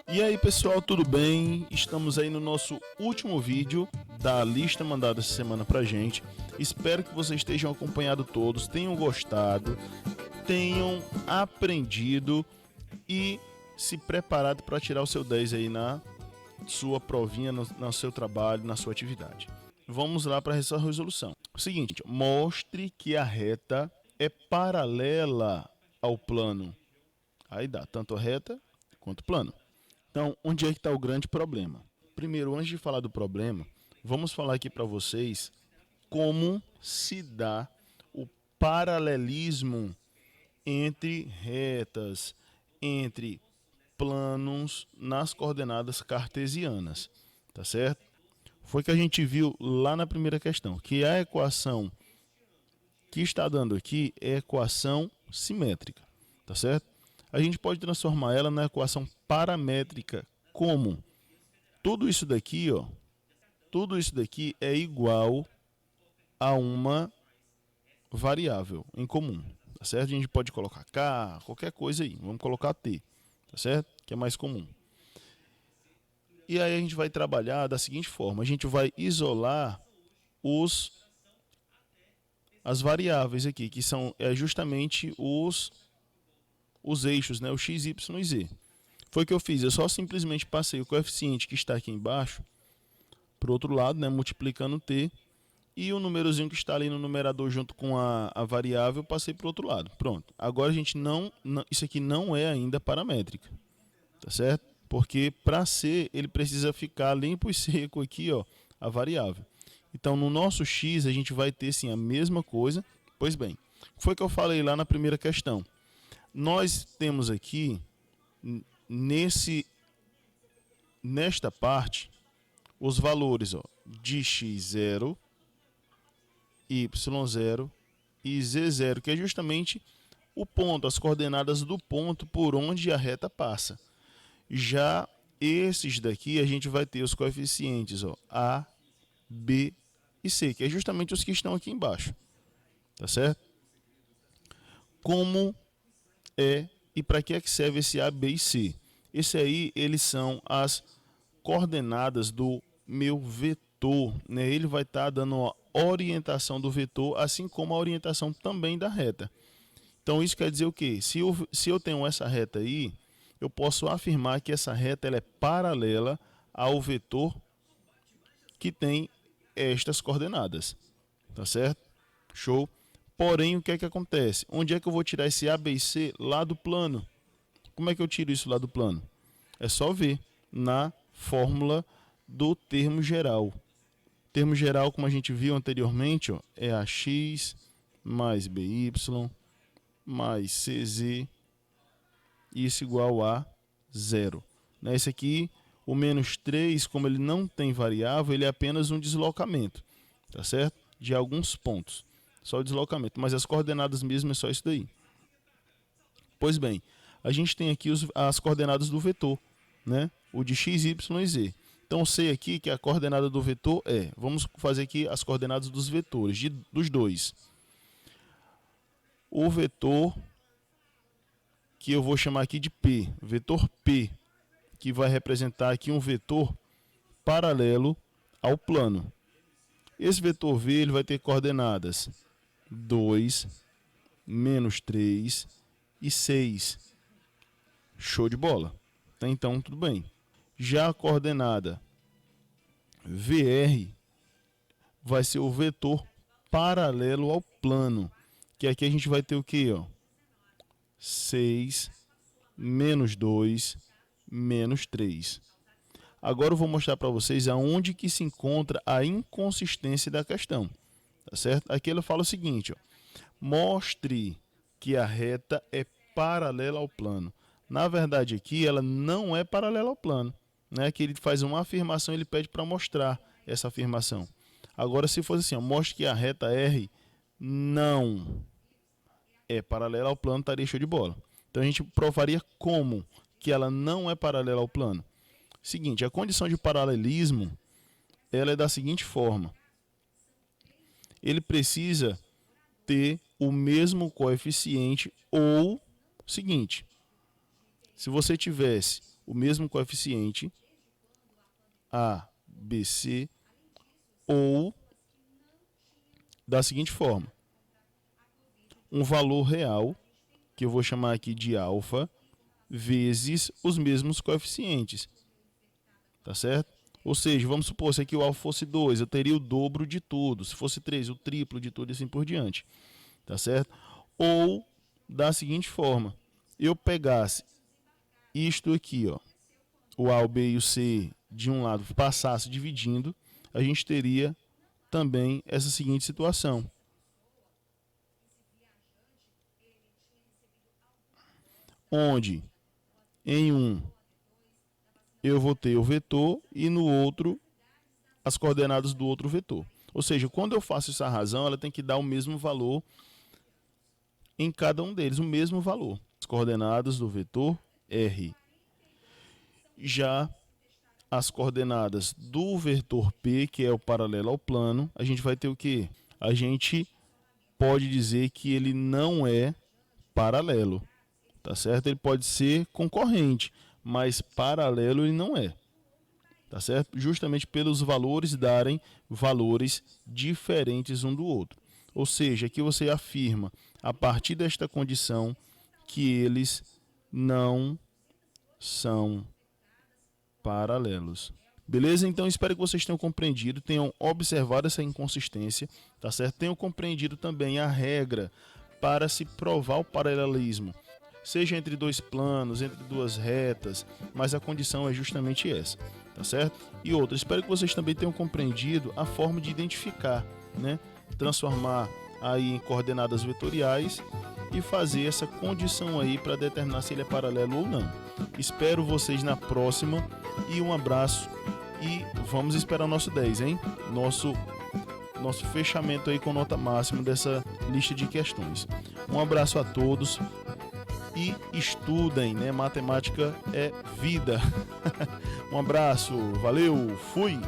E aí pessoal, tudo bem? Estamos aí no nosso último vídeo da lista mandada essa semana pra gente. Espero que vocês estejam acompanhando todos, tenham gostado, tenham aprendido e se preparado para tirar o seu 10 aí na sua provinha, no seu trabalho, na sua atividade. Vamos lá para essa resolução. O seguinte, mostre que a reta é paralela ao plano. Aí dá tanto a reta quanto o plano. Então, onde é que está o grande problema? Primeiro, antes de falar do problema, vamos falar aqui para vocês como se dá o paralelismo entre retas, entre planos nas coordenadas cartesianas, tá certo? Foi que a gente viu lá na primeira questão, que a equação que está dando aqui é equação simétrica, tá certo? A gente pode transformar ela na equação paramétrica como tudo isso daqui, ó, tudo isso daqui é igual a uma variável em comum, tá certo? A gente pode colocar k, qualquer coisa aí, vamos colocar t, tá certo? Que é mais comum. E aí a gente vai trabalhar da seguinte forma, a gente vai isolar as variáveis aqui, que são justamente os eixos, né? O x, y e z. Foi o que eu fiz, eu só simplesmente passei o coeficiente que está aqui embaixo para o outro lado, né? Multiplicando t, e o númerozinho que está ali no numerador junto com a variável, passei para o outro lado. Pronto. Agora a gente isso aqui não é ainda paramétrica, tá certo? Porque para ser, ele precisa ficar limpo e seco aqui, ó, a variável. Então, no nosso x, a gente vai ter sim a mesma coisa. Pois bem, foi o que eu falei lá na primeira questão. Nós temos aqui, nesta parte, os valores, ó, de x0, y0 e z0, que é justamente o ponto, as coordenadas do ponto por onde a reta passa. Já esses daqui, a gente vai ter os coeficientes, ó, a, b e c, que é justamente os que estão aqui embaixo, tá certo? Como é e para que é que serve esse a, b e c? Esse aí, eles são as coordenadas do meu vetor, né? Ele vai estar dando a orientação do vetor, assim como a orientação também da reta. Então isso quer dizer o quê? Se eu tenho essa reta aí, eu posso afirmar que essa reta ela é paralela ao vetor que tem estas coordenadas, tá certo? Show. Porém, o que é que acontece? Onde é que eu vou tirar esse A, B e C lá do plano? Como é que eu tiro isso lá do plano? É só ver na fórmula do termo geral. O termo geral, como a gente viu anteriormente, ó, é AX mais BY mais CZ, isso igual a zero. Esse aqui, o menos 3, como ele não tem variável, ele é apenas um deslocamento, tá certo? De alguns pontos. Só o deslocamento, mas as coordenadas mesmo é só isso daí. Pois bem, a gente tem aqui as coordenadas do vetor, né? O de x, y e z. Então, sei aqui que a coordenada do vetor é... Vamos fazer aqui as coordenadas dos vetores, dos dois. O vetor, que eu vou chamar aqui de P, vetor P, que vai representar aqui um vetor paralelo ao plano. Esse vetor V ele vai ter coordenadas 2, menos 3 e 6. Show de bola. Então, tudo bem. Já a coordenada VR vai ser o vetor paralelo ao plano, que aqui a gente vai ter o que? 6, menos 2, menos 3. Agora eu vou mostrar para vocês aonde que se encontra a inconsistência da questão. Tá certo? Aqui ele fala o seguinte, ó, mostre que a reta é paralela ao plano. Na verdade aqui ela não é paralela ao plano, né? Que ele faz uma afirmação, ele pede para mostrar essa afirmação. Agora se fosse assim, ó, mostre que a reta R não é paralela ao plano, estaria show de bola. Então a gente provaria como que ela não é paralela ao plano. Seguinte, a condição de paralelismo ela é da seguinte forma. Ele precisa ter o mesmo coeficiente ou seguinte, se você tivesse o mesmo coeficiente A, B, C, ou da seguinte forma: um valor real, que eu vou chamar aqui de alfa, vezes os mesmos coeficientes, tá certo? Ou seja, vamos supor, se aqui o alfa fosse 2, eu teria o dobro de tudo. Se fosse 3, o triplo de tudo e assim por diante, tá certo? Ou da seguinte forma: eu pegasse isto aqui, ó, o A, o B e o C de um lado, passasse dividindo, a gente teria também essa seguinte situação: onde em um eu vou ter o vetor e no outro as coordenadas do outro vetor. Ou seja, quando eu faço essa razão, ela tem que dar o mesmo valor em cada um deles, o mesmo valor. As coordenadas do vetor R. Já as coordenadas do vetor P, que é o paralelo ao plano, a gente vai ter o quê? A gente pode dizer que ele não é paralelo, tá certo? Ele pode ser concorrente, mas paralelo ele não é, tá certo? Justamente pelos valores darem valores diferentes um do outro. Ou seja, aqui você afirma, a partir desta condição, que eles não são paralelos. Beleza? Então espero que vocês tenham compreendido, tenham observado essa inconsistência, tá certo? Tenham compreendido também a regra para se provar o paralelismo, seja entre dois planos, entre duas retas, mas a condição é justamente essa, tá certo? E outra, espero que vocês também tenham compreendido a forma de identificar, né? Transformar aí em coordenadas vetoriais e fazer essa condição aí para determinar se ele é paralelo ou não. Espero vocês na próxima e um abraço e vamos esperar o nosso 10, hein? Nosso fechamento aí com nota máxima dessa lista de questões. Um abraço a todos e estudem, né? Matemática é vida. Um abraço, valeu, fui!